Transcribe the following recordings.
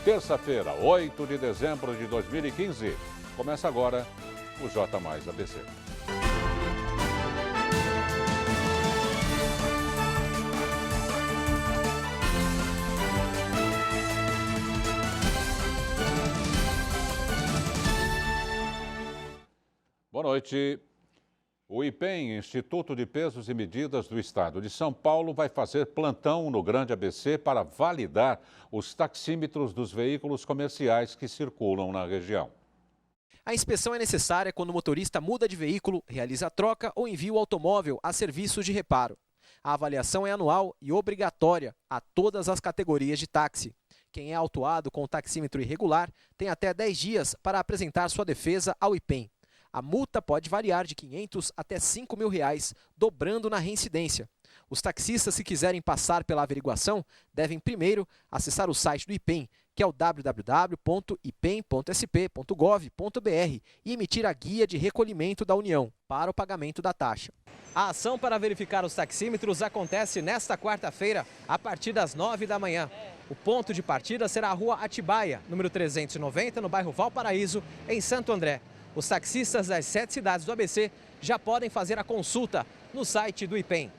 Terça-feira, 8 de dezembro de 2015. Começa agora o J mais ABC. Boa noite. O IPEM, Instituto de Pesos e Medidas do Estado de São Paulo, vai fazer plantão no Grande ABC para validar os taxímetros dos veículos comerciais que circulam na região. A inspeção é necessária quando o motorista muda de veículo, realiza a troca ou envia o automóvel a serviço de reparo. A avaliação é anual e obrigatória a todas as categorias de táxi. Quem é autuado com o taxímetro irregular tem até 10 dias para apresentar sua defesa ao IPEM. A multa pode variar de R$ 500 até R$ 5.000, dobrando na reincidência. Os taxistas, se quiserem passar pela averiguação, devem primeiro acessar o site do IPEM, que é o www.ipem.sp.gov.br, e emitir a guia de recolhimento da União para o pagamento da taxa. A ação para verificar os taxímetros acontece nesta quarta-feira, a partir das 9 da manhã. O ponto de partida será a Rua Atibaia, número 390, no bairro Valparaíso, em Santo André. Os taxistas das 7 cidades do ABC já podem fazer a consulta no site do IPEM.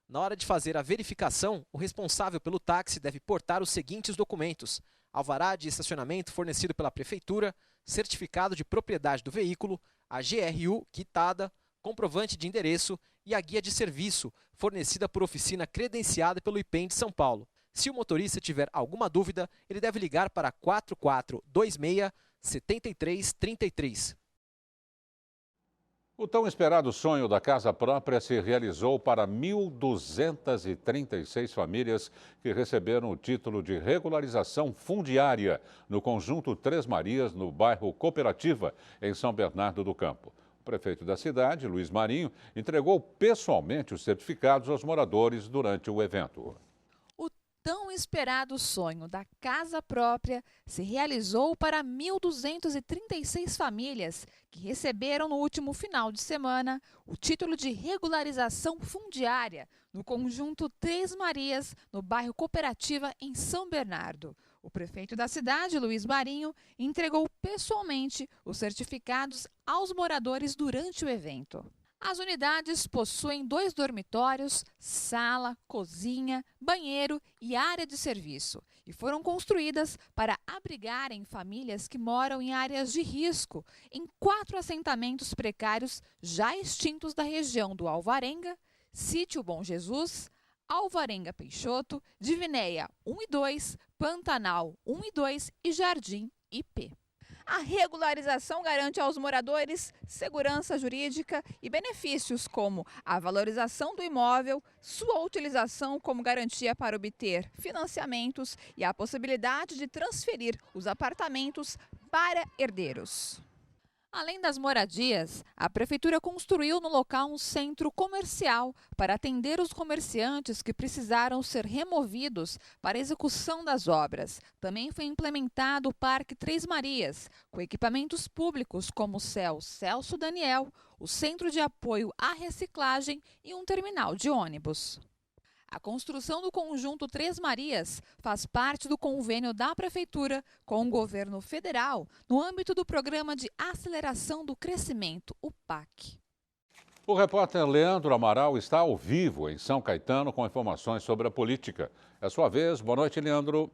Na hora de fazer a verificação, o responsável pelo táxi deve portar os seguintes documentos: alvará de estacionamento fornecido pela Prefeitura, certificado de propriedade do veículo, a GRU quitada, comprovante de endereço e a guia de serviço, fornecida por oficina credenciada pelo IPEM de São Paulo. Se o motorista tiver alguma dúvida, ele deve ligar para 4426-7333. O tão esperado sonho da casa própria se realizou para 1.236 famílias que receberam o título de regularização fundiária no conjunto Três Marias, no bairro Cooperativa, em São Bernardo do Campo. O prefeito da cidade, Luiz Marinho, entregou pessoalmente os certificados aos moradores durante o evento. Tão esperado sonho da casa própria se realizou para 1.236 famílias que receberam no último final de semana o título de regularização fundiária no conjunto Três Marias, no bairro Cooperativa, em São Bernardo. O prefeito da cidade, Luiz Marinho, entregou pessoalmente os certificados aos moradores durante o evento. As unidades possuem 2 dormitórios, sala, cozinha, banheiro e área de serviço e foram construídas para abrigarem famílias que moram em áreas de risco em 4 assentamentos precários já extintos da região do Alvarenga, Sítio Bom Jesus, Alvarenga Peixoto, Divinéia 1 e 2, Pantanal 1 e 2 e Jardim IP. A regularização garante aos moradores segurança jurídica e benefícios como a valorização do imóvel, sua utilização como garantia para obter financiamentos e a possibilidade de transferir os apartamentos para herdeiros. Além das moradias, a Prefeitura construiu no local um centro comercial para atender os comerciantes que precisaram ser removidos para a execução das obras. Também foi implementado o Parque Três Marias, com equipamentos públicos como o CEL Celso Daniel, o Centro de Apoio à Reciclagem e um terminal de ônibus. A construção do conjunto Três Marias faz parte do convênio da Prefeitura com o governo federal no âmbito do Programa de Aceleração do Crescimento, o PAC. O repórter Leandro Amaral está ao vivo em São Caetano com informações sobre a política. É sua vez. Boa noite, Leandro.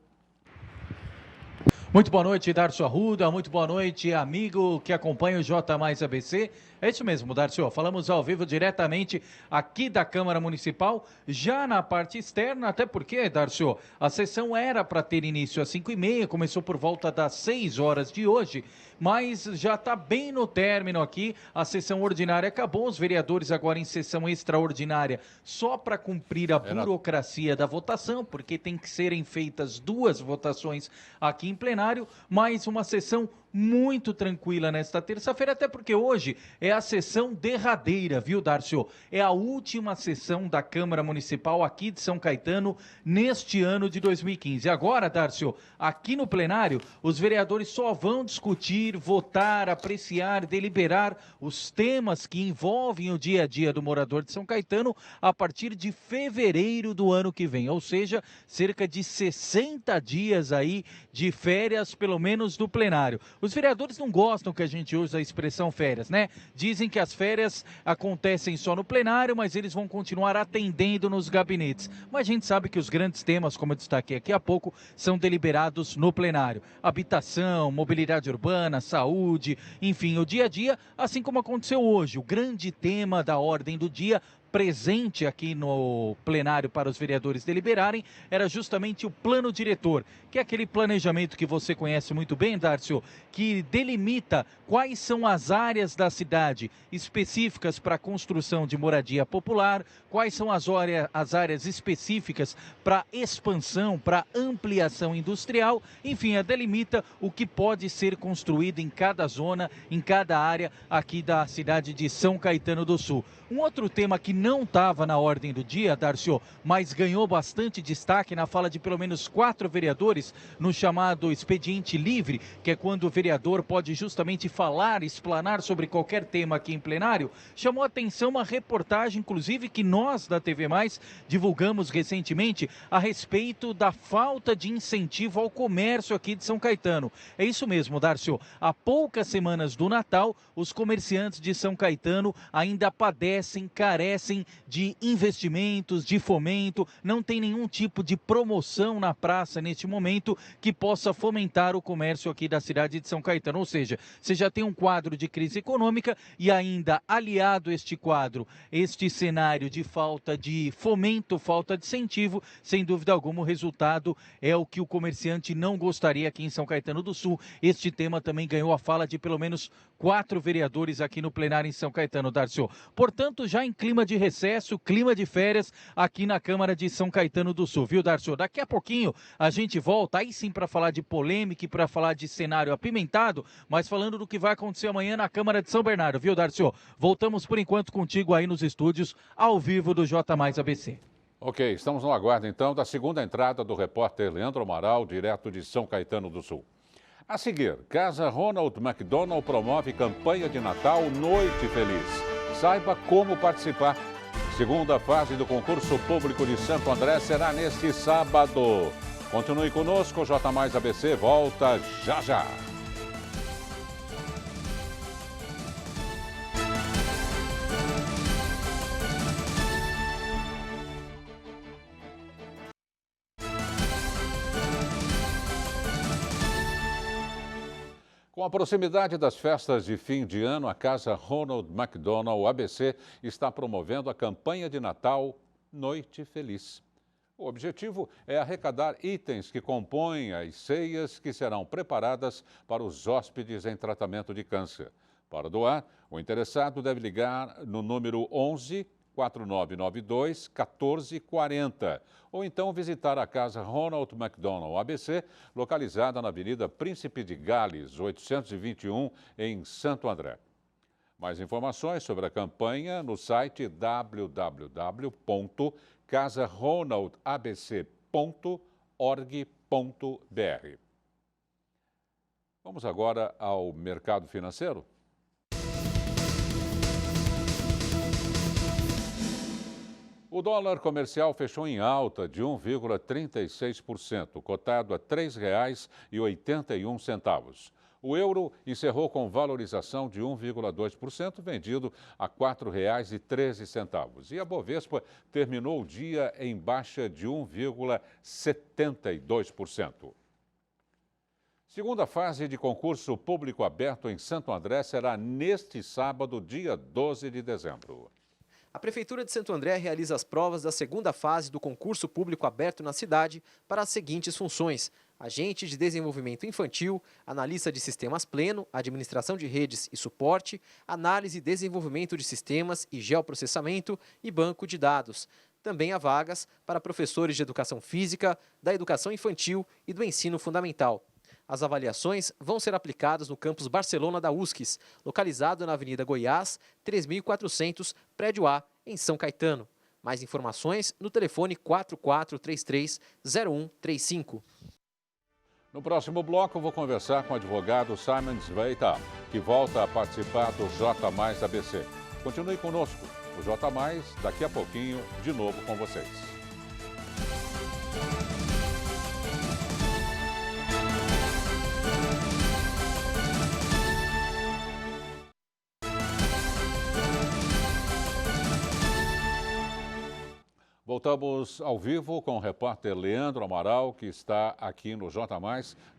Muito boa noite, Darcio Arruda. Muito boa noite, amigo que acompanha o J mais ABC. É isso mesmo, Darcio. Falamos ao vivo diretamente aqui da Câmara Municipal, já na parte externa, até porque, Darcio, a sessão era para ter início às 5h30, começou por volta das 6 horas de hoje, mas já está bem no término aqui. A sessão ordinária acabou, os vereadores agora em sessão extraordinária, só para cumprir a burocracia da votação, porque tem que serem feitas 2 votações aqui em plenário. plenário, mais uma sessão muito tranquila nesta terça-feira, até porque hoje é a sessão derradeira, viu, Darcio? É a última sessão da Câmara Municipal aqui de São Caetano neste ano de 2015. Agora, Darcio, aqui no plenário, os vereadores só vão discutir, votar, apreciar, deliberar os temas que envolvem o dia a dia do morador de São Caetano a partir de fevereiro do ano que vem, ou seja, cerca de 60 dias aí de férias, pelo menos do plenário. Os vereadores não gostam que a gente use a expressão férias, né? Dizem que as férias acontecem só no plenário, mas eles vão continuar atendendo nos gabinetes. Mas a gente sabe que os grandes temas, como eu destaquei aqui há pouco, são deliberados no plenário. Habitação, mobilidade urbana, saúde, enfim, o dia a dia, assim como aconteceu hoje. O grande tema da ordem do dia presente aqui no plenário para os vereadores deliberarem era justamente o plano diretor, que é aquele planejamento que você conhece muito bem, Darcio, que delimita quais são as áreas da cidade específicas para a construção de moradia popular, quais são as áreas específicas para expansão, para ampliação industrial, enfim, delimita o que pode ser construído em cada zona, em cada área aqui da cidade de São Caetano do Sul. Um outro tema que não estava na ordem do dia, Darcio, mas ganhou bastante destaque na fala de pelo menos 4 vereadores no chamado expediente livre, que é quando o vereador pode justamente falar, explanar sobre qualquer tema aqui em plenário, chamou a atenção uma reportagem, inclusive, que nós da TV Mais divulgamos recentemente a respeito da falta de incentivo ao comércio aqui de São Caetano. É isso mesmo, Darcio. Há poucas semanas do Natal, os comerciantes de São Caetano ainda padecem, carecem de investimentos, de fomento, não tem nenhum tipo de promoção na praça neste momento que possa fomentar o comércio aqui da cidade de São Caetano. Ou seja, você já tem um quadro de crise econômica e ainda aliado a este quadro, este cenário de falta de fomento, falta de incentivo, sem dúvida alguma o resultado é o que o comerciante não gostaria aqui em São Caetano do Sul. Este tema também ganhou a fala de pelo menos 4 vereadores aqui no plenário em São Caetano, Darcio. Portanto, já em clima de recesso, clima de férias aqui na Câmara de São Caetano do Sul, viu, Darcio? Daqui a pouquinho a gente volta aí sim para falar de polêmica e para falar de cenário apimentado, mas falando do que vai acontecer amanhã na Câmara de São Bernardo, viu, Darcio? Voltamos por enquanto contigo aí nos estúdios, ao vivo do J Mais ABC. Ok, estamos no aguardo então da segunda entrada do repórter Leandro Amaral, direto de São Caetano do Sul. A seguir, Casa Ronald McDonald promove campanha de Natal Noite Feliz. Saiba como participar. Segunda fase do concurso público de Santo André será neste sábado. Continue conosco, o J Mais ABC volta já já. Com a proximidade das festas de fim de ano, a Casa Ronald McDonald ABC está promovendo a campanha de Natal Noite Feliz. O objetivo é arrecadar itens que compõem as ceias que serão preparadas para os hóspedes em tratamento de câncer. Para doar, o interessado deve ligar no número 11 4992 1440 ou então visitar a Casa Ronald McDonald ABC, localizada na Avenida Príncipe de Gales, 821, em Santo André. Mais informações sobre a campanha no site www.casaronaldabc.org.br. Vamos agora ao mercado financeiro? O dólar comercial fechou em alta de 1,36%, cotado a R$ 3,81. O euro encerrou com valorização de 1,2%, vendido a R$ 4,13. E a Bovespa terminou o dia em baixa de 1,72%. Segunda fase de concurso público aberto em Santo André será neste sábado, dia 12 de dezembro. A Prefeitura de Santo André realiza as provas da segunda fase do concurso público aberto na cidade para as seguintes funções: agente de desenvolvimento infantil, analista de sistemas pleno, administração de redes e suporte, análise e desenvolvimento de sistemas e geoprocessamento e banco de dados. Também há vagas para professores de educação física, da educação infantil e do ensino fundamental. As avaliações vão ser aplicadas no campus Barcelona da USCS, localizado na Avenida Goiás, 3400, prédio A, em São Caetano. Mais informações no telefone 4433-0135. No próximo bloco, eu vou conversar com o advogado Simon Zweita, que volta a participar do J Mais ABC. Continue conosco. O J Mais, daqui a pouquinho, de novo com vocês. Voltamos ao vivo com o repórter Leandro Amaral, que está aqui no J+,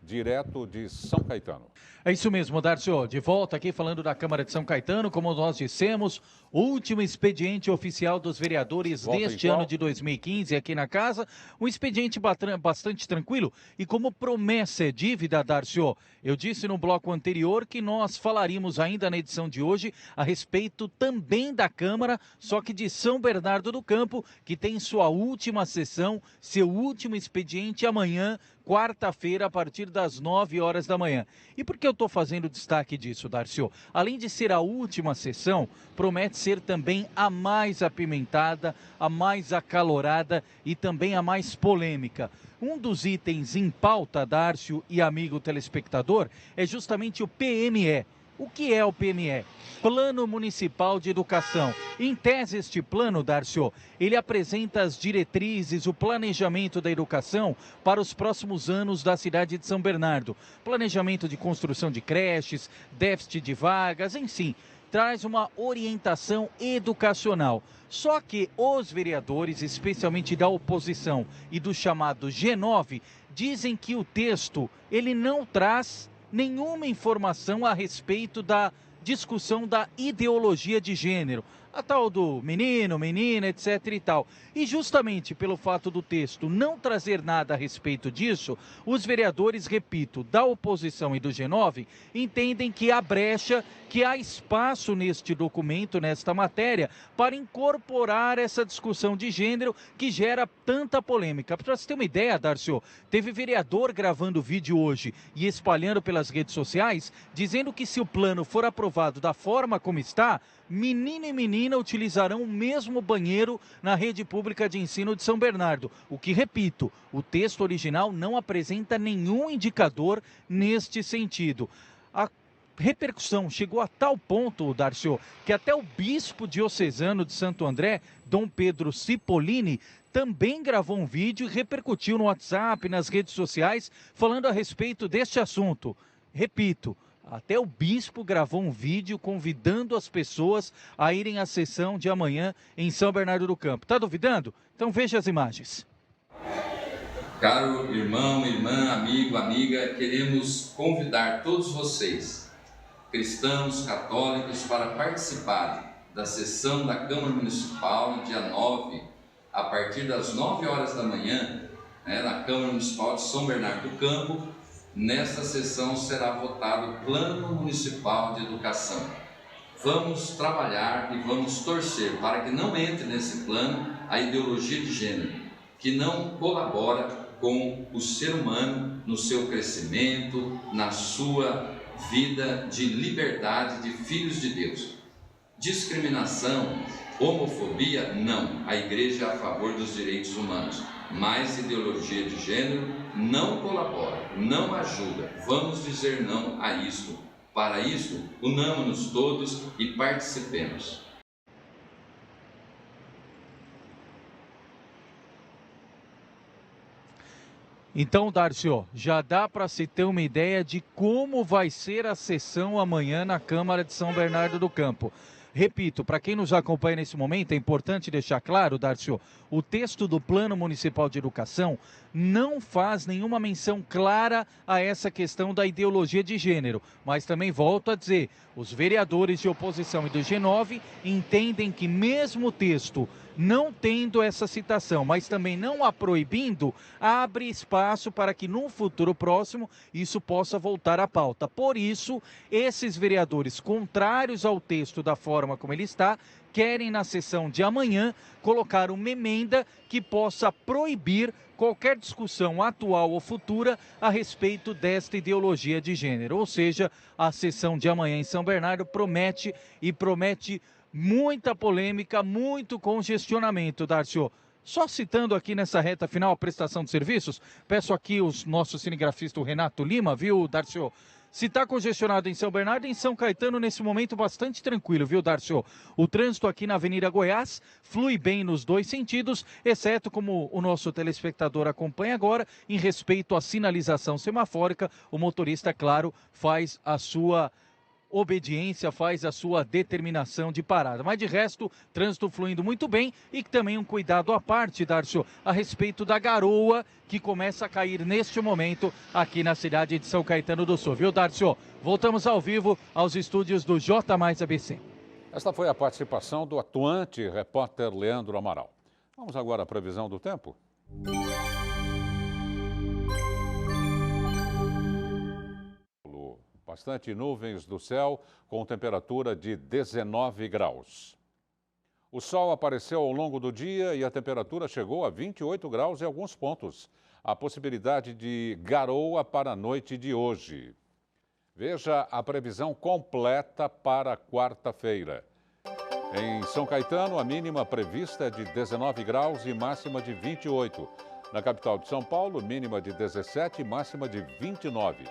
direto de São Caetano. É isso mesmo, Darcio. De volta aqui falando da Câmara de São Caetano, como nós dissemos, último expediente oficial dos vereadores deste ano de 2015 aqui na casa. Um expediente bastante tranquilo e como promessa é dívida, Darcio, eu disse no bloco anterior que nós falaríamos ainda na edição de hoje a respeito também da Câmara, só que de São Bernardo do Campo, que tem sua última sessão, seu último expediente amanhã, quarta-feira, a partir das 9 horas da manhã. E por que eu estou fazendo destaque disso, Darcio? Além de ser a última sessão, promete ser também a mais apimentada, a mais acalorada e também a mais polêmica. Um dos itens em pauta, Darcio e amigo telespectador, é justamente o PME. O que é o PME? Plano Municipal de Educação. Em tese, este plano, Darcio, ele apresenta as diretrizes, o planejamento da educação para os próximos anos da cidade de São Bernardo. Planejamento de construção de creches, déficit de vagas, enfim, traz uma orientação educacional. Só que os vereadores, especialmente da oposição e do chamado G9, dizem que o texto, ele não traz nenhuma informação a respeito da discussão da ideologia de gênero, a tal do menino, menina, etc e tal. E justamente pelo fato do texto não trazer nada a respeito disso, os vereadores, repito, da oposição e do G9, entendem que há brecha, que há espaço neste documento, nesta matéria, para incorporar essa discussão de gênero que gera tanta polêmica. Para você ter uma ideia, Darcio, teve vereador gravando vídeo hoje e espalhando pelas redes sociais, dizendo que se o plano for aprovado da forma como está, menino e menina utilizarão o mesmo banheiro na rede pública de ensino de São Bernardo. O que, repito, o texto original não apresenta nenhum indicador neste sentido. A repercussão chegou a tal ponto, Darcio, que até o bispo diocesano de Santo André, Dom Pedro Cipollini, também gravou um vídeo e repercutiu no WhatsApp, nas redes sociais, falando a respeito deste assunto. Repito, até o bispo gravou um vídeo convidando as pessoas a irem à sessão de amanhã em São Bernardo do Campo. Tá duvidando? Então veja as imagens. Caro irmão, irmã, amigo, amiga, queremos convidar todos vocês, cristãos, católicos, para participarem da sessão da Câmara Municipal, dia 9, a partir das 9 horas da manhã, na Câmara Municipal de São Bernardo do Campo. Nesta sessão será votado o Plano Municipal de Educação. Vamos trabalhar e vamos torcer para que não entre nesse plano a ideologia de gênero, que não colabora com o ser humano no seu crescimento, na sua vida de liberdade de filhos de Deus. Discriminação, homofobia, não. A Igreja é a favor dos direitos humanos. Mas ideologia de gênero não colabora, não ajuda. Vamos dizer não a isto. Para isto, unamos-nos todos e participemos. Então, Darcio, já dá para se ter uma ideia de como vai ser a sessão amanhã na Câmara de São Bernardo do Campo. Repito, para quem nos acompanha nesse momento, é importante deixar claro, Darcio, o texto do Plano Municipal de Educação não faz nenhuma menção clara a essa questão da ideologia de gênero. Mas também volto a dizer, os vereadores de oposição e do G9 entendem que mesmo o texto não tendo essa citação, mas também não a proibindo, abre espaço para que num futuro próximo isso possa voltar à pauta. Por isso, esses vereadores contrários ao texto da forma forma como ele está, querem na sessão de amanhã colocar uma emenda que possa proibir qualquer discussão atual ou futura a respeito desta ideologia de gênero. Ou seja, a sessão de amanhã em São Bernardo promete muita polêmica, muito congestionamento, Darcio. Só citando aqui nessa reta final a prestação de serviços, peço aqui o nosso cinegrafista, o Renato Lima, viu, Darcio? Se está congestionado em São Bernardo, em São Caetano, nesse momento, bastante tranquilo, viu, Darcio? O trânsito aqui na Avenida Goiás flui bem nos dois sentidos, exceto, como o nosso telespectador acompanha agora, em respeito à sinalização semafórica, o motorista, claro, faz a sua obediência, faz a sua determinação de parada. Mas de resto, trânsito fluindo muito bem e também um cuidado à parte, Darcio, a respeito da garoa que começa a cair neste momento aqui na cidade de São Caetano do Sul. Viu, Darcio? Voltamos ao vivo aos estúdios do J Mais ABC. Esta foi a participação do atuante repórter Leandro Amaral. Vamos agora à previsão do tempo. Bastante nuvens do céu, com temperatura de 19 graus. O sol apareceu ao longo do dia e a temperatura chegou a 28 graus em alguns pontos. Há possibilidade de garoa para a noite de hoje. Veja a previsão completa para quarta-feira. Em São Caetano, a mínima prevista é de 19 graus e máxima de 28. Na capital de São Paulo, mínima de 17 e máxima de 29.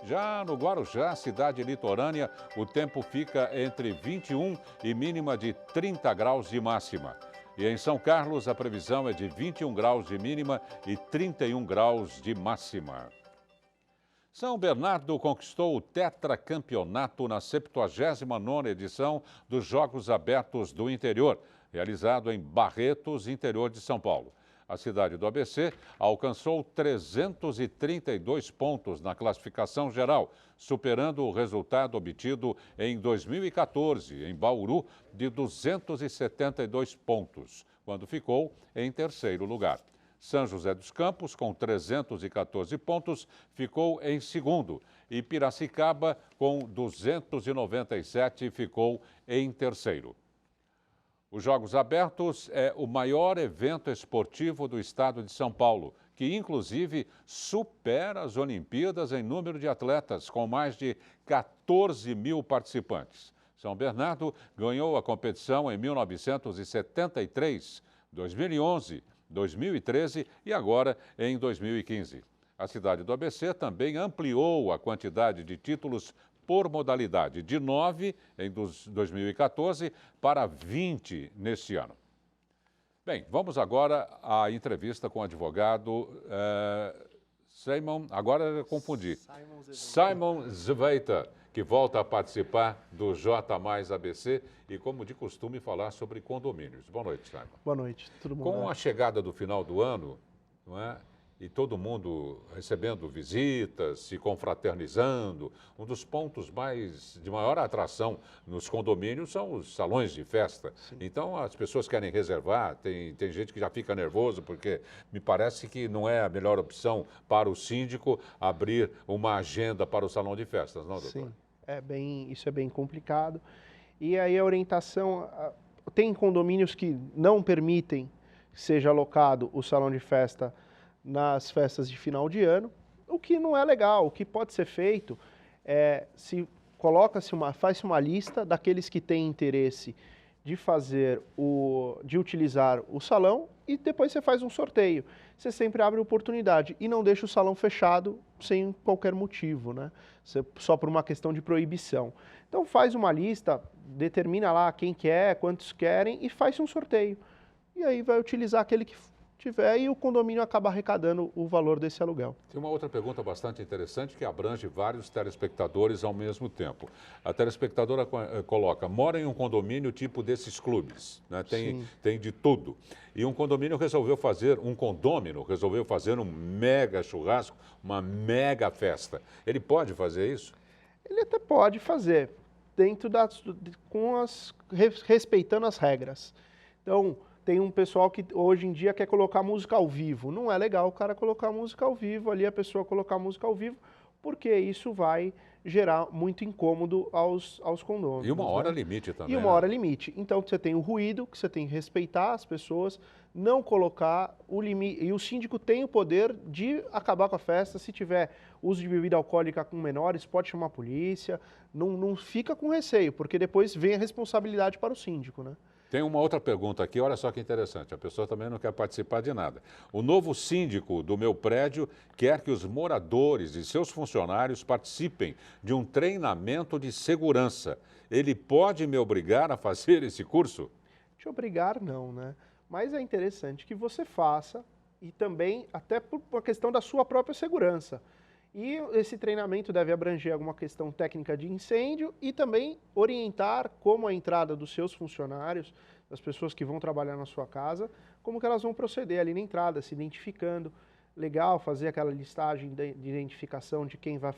Já no Guarujá, cidade litorânea, o tempo fica entre 21 e mínima de 30 graus de máxima. E em São Carlos, a previsão é de 21 graus de mínima e 31 graus de máxima. São Bernardo conquistou o tetracampeonato na 79ª edição dos Jogos Abertos do Interior, realizado em Barretos, interior de São Paulo. A cidade do ABC alcançou 332 pontos na classificação geral, superando o resultado obtido em 2014, em Bauru, de 272 pontos, quando ficou em terceiro lugar. São José dos Campos, com 314 pontos, ficou em segundo e Piracicaba, com 297, ficou em terceiro. Os Jogos Abertos é o maior evento esportivo do estado de São Paulo, que inclusive supera as Olimpíadas em número de atletas, com mais de 14 mil participantes. São Bernardo ganhou a competição em 1973, 2011, 2013 e agora em 2015. A cidade do ABC também ampliou a quantidade de títulos por modalidade, de 9 em 2014 para 20 neste ano. Bem, vamos agora à entrevista com o advogado Simon Zweiter, que volta a participar do J Mais ABC e, como de costume, falar sobre condomínios. Boa noite, Simon. Boa noite, tudo bom? Com a chegada do final do ano, não é? E todo mundo recebendo visitas, se confraternizando. Um dos pontos de maior atração nos condomínios são os salões de festa. Sim. Então, as pessoas querem reservar, tem gente que já fica nervoso, porque me parece que não é a melhor opção para o síndico abrir uma agenda para o salão de festas, não, doutor? Sim, isso é bem complicado. E aí a orientação, tem condomínios que não permitem que seja alocado o salão de festa nas festas de final de ano, o que não é legal. O que pode ser feito é faz-se uma lista daqueles que têm interesse de utilizar o salão e depois você faz um sorteio. Você sempre abre oportunidade e não deixa o salão fechado sem qualquer motivo, né? Só por uma questão de proibição. Então faz uma lista, determina lá quem quer, quantos querem e faz um sorteio. E aí vai utilizar aquele que tiver e o condomínio acaba arrecadando o valor desse aluguel. Tem uma outra pergunta bastante interessante que abrange vários telespectadores ao mesmo tempo. A telespectadora coloca, mora em um condomínio tipo desses clubes, né? Tem de tudo. E um condômino resolveu fazer um mega churrasco, uma mega festa. Ele pode fazer isso? Ele até pode fazer, respeitando as regras. Então, tem um pessoal que hoje em dia quer colocar música ao vivo. Não é legal o cara colocar música ao vivo, ali a pessoa colocar música ao vivo. porque isso vai gerar muito incômodo aos condôminos. E uma hora né? limite também. E uma hora limite. Então você tem o ruído, que você tem que respeitar as pessoas, não colocar o limite. E o síndico tem o poder de acabar com a festa. Se tiver uso de bebida alcoólica com menores, pode chamar a polícia. Não fica com receio, porque depois vem a responsabilidade para o síndico, né? Tem uma outra pergunta aqui, olha só que interessante, a pessoa também não quer participar de nada. O novo síndico do meu prédio quer que os moradores e seus funcionários participem de um treinamento de segurança. Ele pode me obrigar a fazer esse curso? Te obrigar não, né? Mas é interessante que você faça e também até por uma questão da sua própria segurança. E esse treinamento deve abranger alguma questão técnica de incêndio e também orientar como a entrada dos seus funcionários, das pessoas que vão trabalhar na sua casa, como que elas vão proceder ali na entrada, se identificando. Legal fazer aquela listagem de identificação de quem vai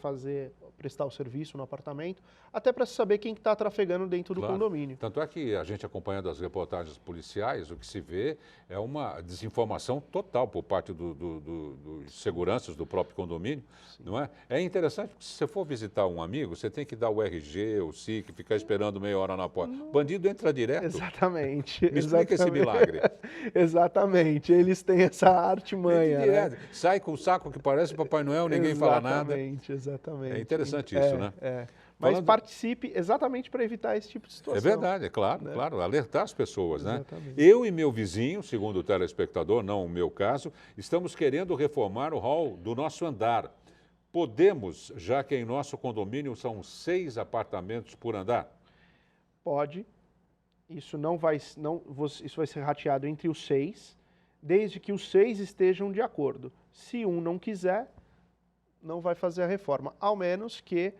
prestar o serviço no apartamento, até para saber quem está trafegando dentro do condomínio. Tanto é que a gente acompanhando as reportagens policiais, o que se vê é uma desinformação total por parte dos seguranças do próprio condomínio, não é? É interessante porque se você for visitar um amigo, você tem que dar o RG, o SIC, ficar esperando meia hora na porta. O bandido entra direto. Exatamente. Me explica esse milagre. Exatamente, eles têm essa artimanha, né? Sai com o saco que parece Papai Noel, ninguém fala nada. Exatamente. É interessante isso, né? Mas participe exatamente para evitar esse tipo de situação. É verdade, é claro, né? Claro, alertar as pessoas, Exatamente. né? Eu e meu vizinho, segundo o telespectador, não o meu caso, estamos querendo reformar o hall do nosso andar. Podemos, já que em nosso condomínio são 6 apartamentos por andar? Pode. Isso isso vai ser rateado entre os 6, desde que os 6 estejam de acordo. Se um não quiser, não vai fazer a reforma, ao menos que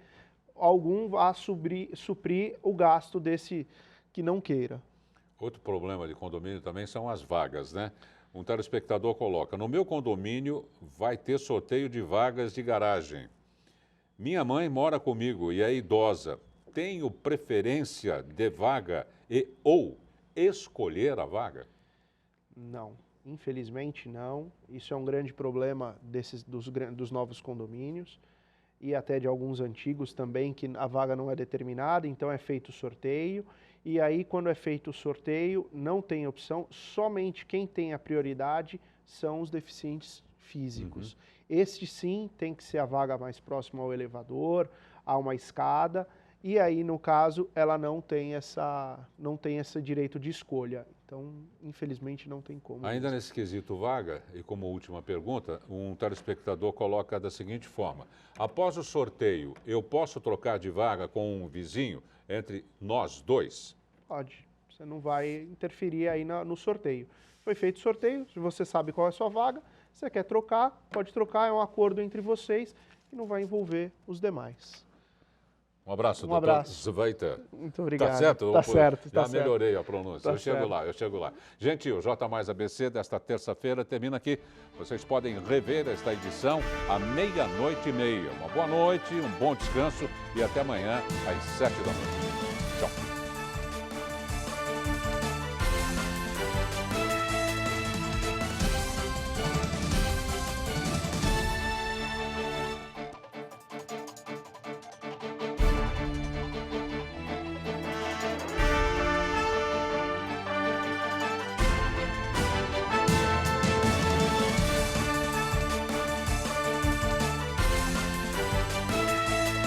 algum vá suprir o gasto desse que não queira. Outro problema de condomínio também são as vagas, né? Um telespectador coloca, no meu condomínio vai ter sorteio de vagas de garagem. Minha mãe mora comigo e é idosa. Tenho preferência de vaga ou escolher a vaga? Não. Infelizmente não, isso é um grande problema dos novos condomínios e até de alguns antigos também, que a vaga não é determinada, então é feito o sorteio, e aí quando é feito o sorteio não tem opção, somente quem tem a prioridade são os deficientes físicos. Este sim tem que ser a vaga mais próxima ao elevador, a uma escada, e aí no caso ela não tem esse direito de escolha. Então, infelizmente, não tem como. Ainda nesse quesito vaga, e como última pergunta, um telespectador coloca da seguinte forma. Após o sorteio, eu posso trocar de vaga com um vizinho entre nós dois? Pode. Você não vai interferir aí no sorteio. Foi feito o sorteio, você sabe qual é a sua vaga, você quer trocar, pode trocar, é um acordo entre vocês e não vai envolver os demais. Um abraço, doutor abraço. Zweiter. Muito obrigado. Tá certo? Tá certo. Já melhorei a pronúncia. Tá eu chego lá. Gente, o J Mais ABC desta terça-feira termina aqui. Vocês podem rever esta edição à 00:30. Uma boa noite, um bom descanso e até amanhã às 7 da noite. Tchau.